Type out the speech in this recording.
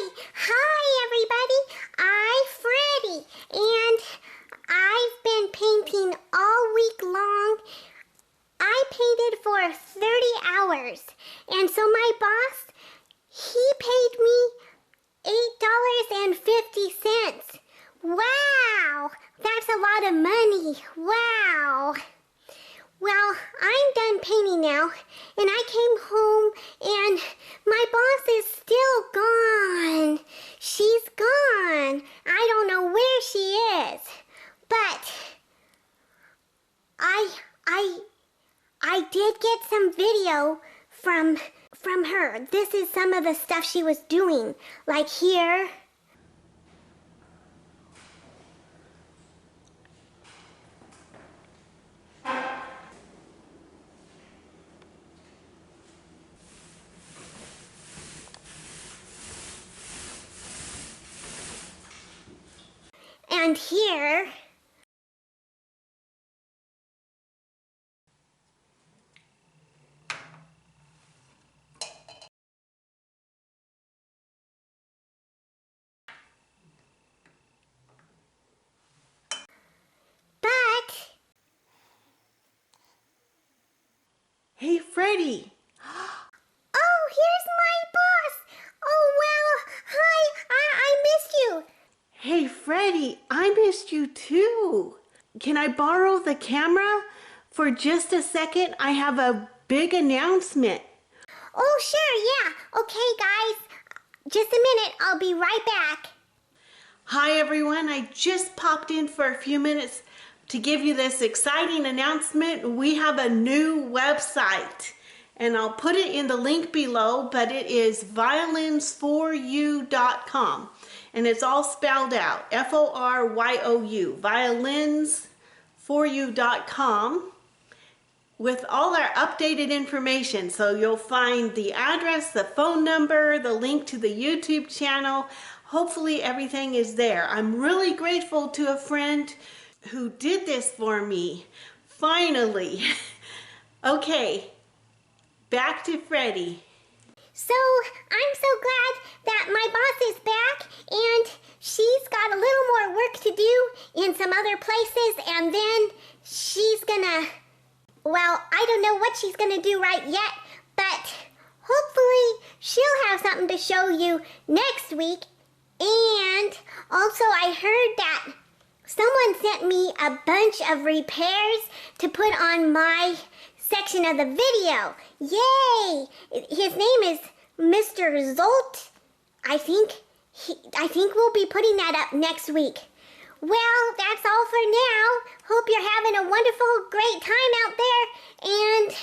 Hi everybody, I'm Freddie, and I've been painting all week long. I painted for 30 hours, and so my boss, he paid me $8.50. Wow, that's a lot of money, wow. Well, I'm done painting now, and I came home, and my boss is still gone. She's gone. I don't know where she is, but I did get some video from her. This is some of the stuff she was doing, like here. And here. But Hey, Freddie. oh, here's my boss. Oh, well, hi, I missed you. Hey, Freddie, I missed you too. Can I borrow the camera for just a second? I have a big announcement. Oh, sure, yeah. Okay, guys. Just a minute. I'll be right back. Hi, everyone. I just popped in for a few minutes to give you this exciting announcement. We have a new website, and I'll put it in the link below, but it is violins4you.com, and it's all spelled out, F-O-R-Y-O-U, violins4you.com, with all our updated information. So you'll find the address, the phone number, the link to the YouTube channel. Hopefully everything is there. I'm really grateful to a friend who did this for me. Finally. Okay, back to Freddie. So, I'm so glad that my boss is back, and she's got a little more work to do in some other places, and then she's gonna, well, I don't know what she's gonna do right yet, but hopefully she'll have something to show you next week. And also I heard that someone sent me a bunch of repairs to put on my section of the video. Yay! His name is Mr. Zolt. I think we'll be putting that up next week. Well, that's all for now. Hope you're having a wonderful, great time out there, and